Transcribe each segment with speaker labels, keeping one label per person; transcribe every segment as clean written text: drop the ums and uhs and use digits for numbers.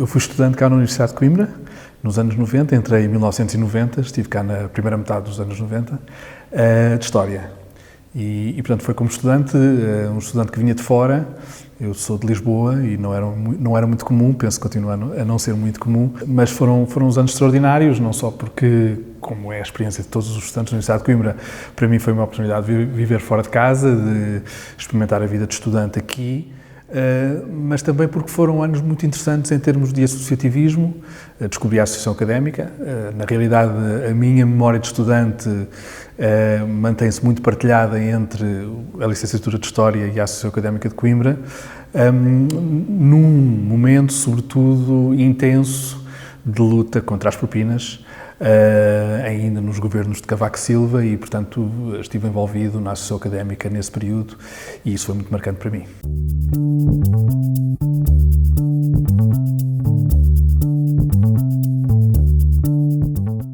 Speaker 1: Eu fui estudante cá na Universidade de Coimbra, nos anos 90, entrei em 1990, estive cá na primeira metade dos anos 90, de História. E portanto, foi como estudante, um estudante que vinha de fora. Eu sou de Lisboa e não era muito comum, penso que continua a não ser muito comum, mas foram uns anos extraordinários, não só porque, como é a experiência de todos os estudantes da Universidade de Coimbra, para mim foi uma oportunidade de viver fora de casa, de experimentar a vida de estudante aqui, mas também porque foram anos muito interessantes em termos de associativismo. Descobri a Associação Académica. Na realidade, a minha memória de estudante mantém-se muito partilhada entre a licenciatura de História e a Associação Académica de Coimbra, num momento, sobretudo, intenso de luta contra as propinas, ainda nos governos de Cavaco Silva, e, portanto, estive envolvido na Associação Académica nesse período, e isso foi muito marcante para mim.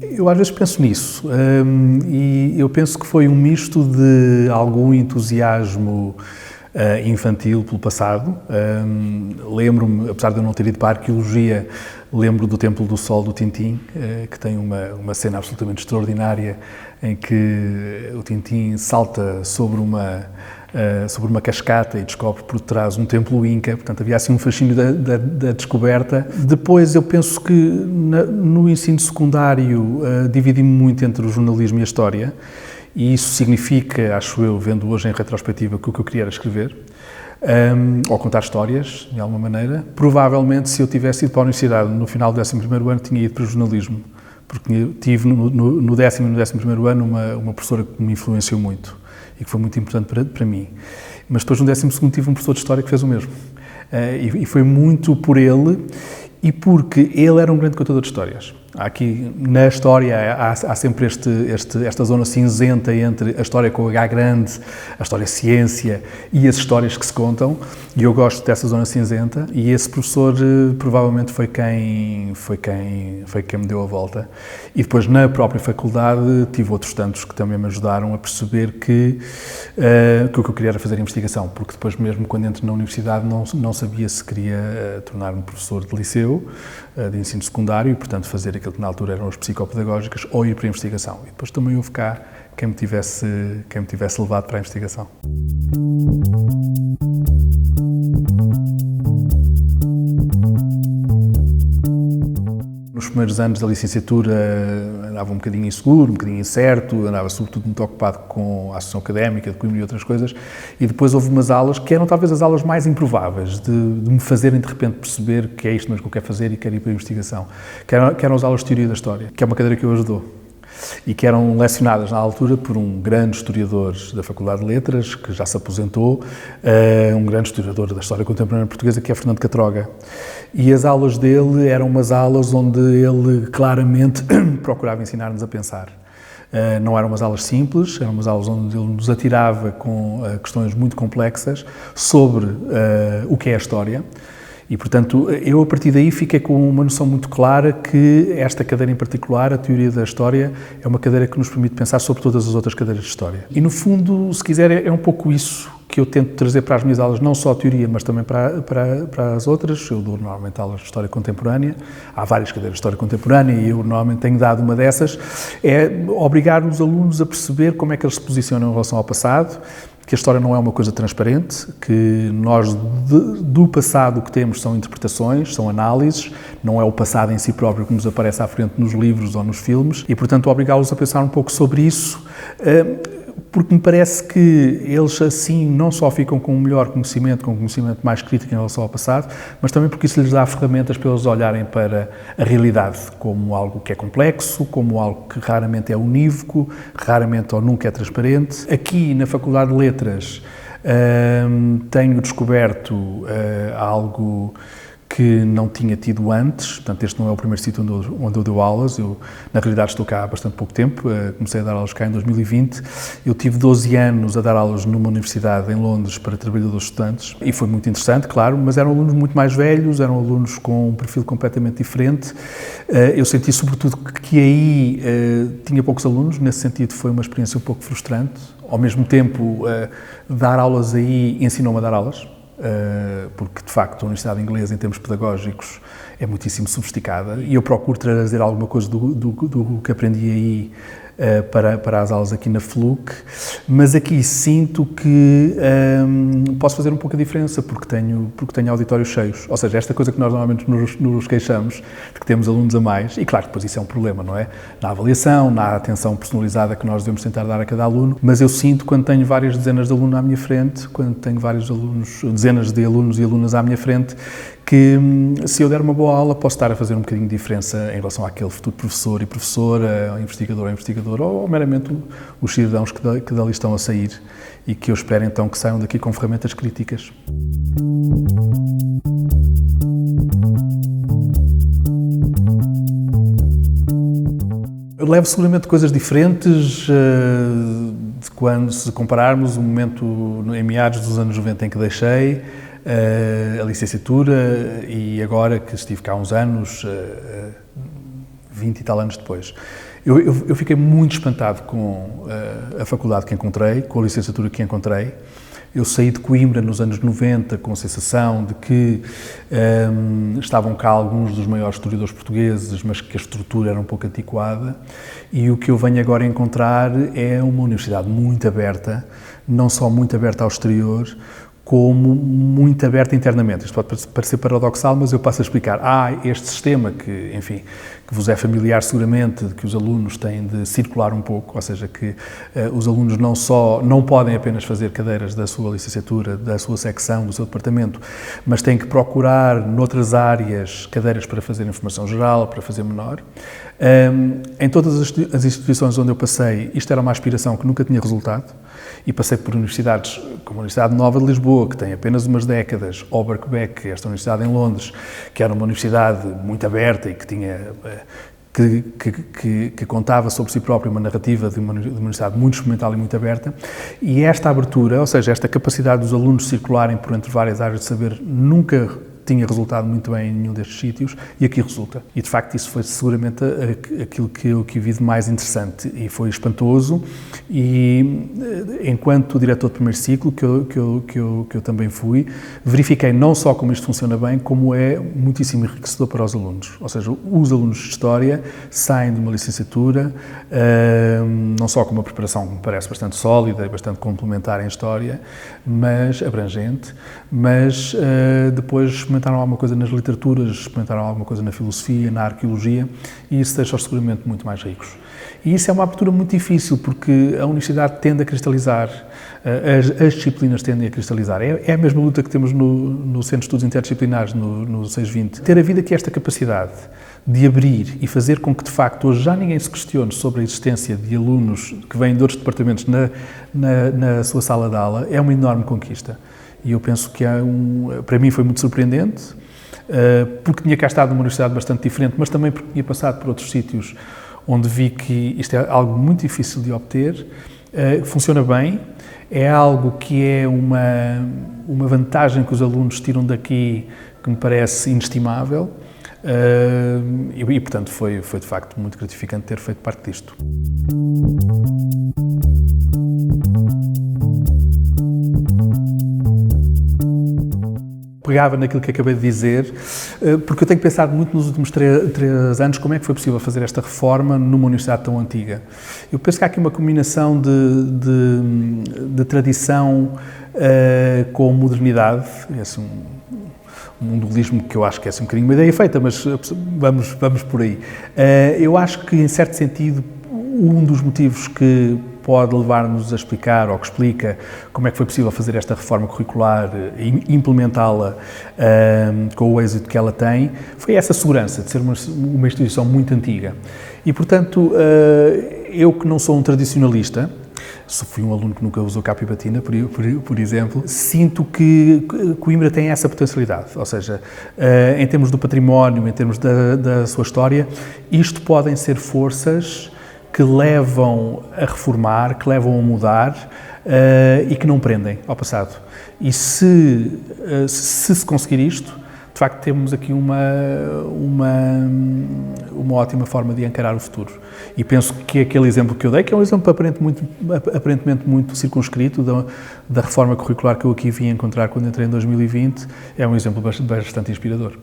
Speaker 1: Eu às vezes penso nisso, e eu penso que foi um misto de algum entusiasmo infantil pelo passado. Lembro-me, apesar de eu não ter ido para a arqueologia, lembro do Templo do Sol do Tintim, que tem uma cena absolutamente extraordinária em que o Tintim salta sobre uma cascata e descobre por trás um templo inca. Portanto, havia assim um fascínio da descoberta. Depois, eu penso que no ensino secundário dividi-me muito entre o jornalismo e a história, e isso significa, acho eu, vendo hoje em retrospectiva, que o que eu queria era escrever, ou contar histórias, de alguma maneira. Provavelmente, se eu tivesse ido para a universidade no final do 11º ano, tinha ido para o jornalismo, porque tive no 10º e no 11º ano uma professora que me influenciou muito e que foi muito importante para mim. Mas depois, no 12º, tive um professor de História que fez o mesmo. E foi muito por ele e porque ele era um grande contador de histórias. Aqui, na história, há sempre esta zona cinzenta entre a história com H grande, a história-ciência e as histórias que se contam, e eu gosto dessa zona cinzenta, e esse professor provavelmente foi quem me deu a volta. E depois, na própria faculdade, tive outros tantos que também me ajudaram a perceber que o que eu queria era fazer investigação, porque depois, mesmo quando entro na universidade, não sabia se queria tornar-me professor de liceu, de ensino secundário, e, portanto, fazer aquilo que na altura eram as psicopedagógicas, ou ir para a investigação. E depois também houve cá quem me tivesse levado para a investigação. Nos primeiros anos da licenciatura andava um bocadinho inseguro, um bocadinho incerto, andava sobretudo muito ocupado com a Associação Académica de Coimbra e outras coisas, e depois houve umas aulas que eram talvez as aulas mais improváveis, de me fazerem de repente perceber que é isto mesmo que eu quero fazer e quero ir para a investigação, que eram as aulas de Teoria da História, que é uma cadeira que eu ajudou, e que eram lecionadas na altura por um grande historiador da Faculdade de Letras, que já se aposentou, um grande historiador da História Contemporânea Portuguesa, que é Fernando Catroga. E as aulas dele eram umas aulas onde ele claramente procurava ensinar-nos a pensar. Não eram umas aulas simples, eram umas aulas onde ele nos atirava com questões muito complexas sobre o que é a história. E, portanto, eu a partir daí fiquei com uma noção muito clara que esta cadeira em particular, a Teoria da História, é uma cadeira que nos permite pensar sobre todas as outras cadeiras de História. E, no fundo, se quiser, é um pouco isso que eu tento trazer para as minhas aulas, não só a teoria, mas também para as outras. Eu dou normalmente aulas de História Contemporânea, há várias cadeiras de História Contemporânea e eu normalmente tenho dado uma dessas, é obrigar os alunos a perceber como é que eles se posicionam em relação ao passado, que a história não é uma coisa transparente, que nós do passado o que temos são interpretações, são análises, não é o passado em si próprio que nos aparece à frente nos livros ou nos filmes, e portanto obrigá-los a pensar um pouco sobre isso, porque me parece que eles assim não só ficam com um melhor conhecimento, com um conhecimento mais crítico em relação ao passado, mas também porque isso lhes dá ferramentas para eles olharem para a realidade como algo que é complexo, como algo que raramente é unívoco, raramente ou nunca é transparente. Aqui na Faculdade de Letras tenho descoberto algo que não tinha tido antes, portanto este não é o primeiro sítio onde eu dou aulas, eu na realidade estou cá há bastante pouco tempo, comecei a dar aulas cá em 2020, eu tive 12 anos a dar aulas numa universidade em Londres para trabalhadores estudantes e foi muito interessante, claro, mas eram alunos muito mais velhos, eram alunos com um perfil completamente diferente, eu senti sobretudo que aí tinha poucos alunos, nesse sentido foi uma experiência um pouco frustrante, ao mesmo tempo dar aulas aí ensinou-me a dar aulas. porque de facto a Universidade Inglesa, em termos pedagógicos, é muitíssimo sofisticada e eu procuro trazer alguma coisa do que aprendi aí para as aulas aqui na FLUC, mas aqui sinto que posso fazer um pouco a diferença porque tenho auditórios cheios, ou seja, esta coisa que nós normalmente nos queixamos de que temos alunos a mais, e claro, depois isso é um problema, não é? Na avaliação, na atenção personalizada que nós devemos tentar dar a cada aluno, mas eu sinto quando tenho várias dezenas de alunos à minha frente, quando tenho dezenas de alunos e alunas à minha frente, que se eu der uma boa aula posso estar a fazer um bocadinho de diferença em relação àquele futuro professor e professora, investigador ou investigadora, ou meramente os cidadãos que dali estão a sair e que eu espero então que saiam daqui com ferramentas críticas. Eu levo seguramente coisas diferentes de quando, se compararmos o momento em meados dos anos 90 em que deixei a licenciatura e agora que estive cá há uns anos, 20 e tal anos depois. Eu fiquei muito espantado com a faculdade que encontrei, com a licenciatura que encontrei. Eu saí de Coimbra nos anos 90 com a sensação de que estavam cá alguns dos maiores historiadores portugueses, mas que a estrutura era um pouco antiquada, e o que eu venho agora encontrar é uma universidade muito aberta, não só muito aberta ao exterior, como muito aberta internamente. Isto pode parecer paradoxal, mas eu passo a explicar. Este sistema que, enfim, que vos é familiar seguramente, de que os alunos têm de circular um pouco, ou seja, que os alunos não podem apenas fazer cadeiras da sua licenciatura, da sua secção, do seu departamento, mas têm que procurar noutras áreas cadeiras para fazer informação geral, para fazer menor. Em todas as instituições onde eu passei, isto era uma aspiração que nunca tinha resultado, e passei por universidades como a Universidade Nova de Lisboa, que tem apenas umas décadas, ou Birkbeck, esta universidade em Londres, que era uma universidade muito aberta e que tinha que contava sobre si própria uma narrativa de uma universidade muito experimental e muito aberta, e esta abertura, ou seja, esta capacidade dos alunos circularem por entre várias áreas de saber, nunca tinha resultado muito bem em nenhum destes sítios, e aqui resulta. E, de facto, isso foi seguramente aquilo que eu vi de mais interessante, e foi espantoso, e enquanto diretor de primeiro ciclo, que eu também fui, verifiquei não só como isto funciona bem, como é muitíssimo enriquecedor para os alunos. Ou seja, os alunos de História saem de uma licenciatura, não só com uma preparação que me parece bastante sólida e bastante complementar em História, mas abrangente, mas depois experimentaram alguma coisa nas literaturas, experimentaram alguma coisa na filosofia, na arqueologia, e isso deixa-os seguramente muito mais ricos. E isso é uma abertura muito difícil, porque a universidade tende a cristalizar, as disciplinas tendem a cristalizar. É a mesma luta que temos no Centro de Estudos Interdisciplinares, no 620. Ter havido aqui esta capacidade de abrir e fazer com que, de facto, hoje já ninguém se questione sobre a existência de alunos que vêm de outros departamentos na sua sala de aula, é uma enorme conquista. E eu penso que para mim foi muito surpreendente, porque tinha cá estado numa universidade bastante diferente, mas também porque tinha passado por outros sítios onde vi que isto é algo muito difícil de obter, funciona bem, é algo que é uma vantagem que os alunos tiram daqui que me parece inestimável, e portanto foi de facto muito gratificante ter feito parte disto. Pegava naquilo que acabei de dizer, porque eu tenho pensado muito nos últimos 3 anos como é que foi possível fazer esta reforma numa universidade tão antiga. Eu penso que há aqui uma combinação de tradição com modernidade, é assim, um dualismo que eu acho que é assim um bocadinho uma ideia feita, mas vamos por aí. Eu acho que, em certo sentido, um dos motivos que pode levar-nos a explicar, ou que explica como é que foi possível fazer esta reforma curricular e implementá-la com o êxito que ela tem, foi essa segurança de ser uma instituição muito antiga. E, portanto, eu que não sou um tradicionalista, fui um aluno que nunca usou capa e batina, por exemplo, sinto que Coimbra tem essa potencialidade, ou seja, em termos do património, em termos da sua história, isto podem ser forças que levam a reformar, que levam a mudar e que não prendem ao passado. E se conseguir isto, de facto temos aqui uma ótima forma de encarar o futuro. E penso que aquele exemplo que eu dei, que é um exemplo aparentemente muito circunscrito da reforma curricular que eu aqui vim encontrar quando entrei em 2020, é um exemplo bastante inspirador.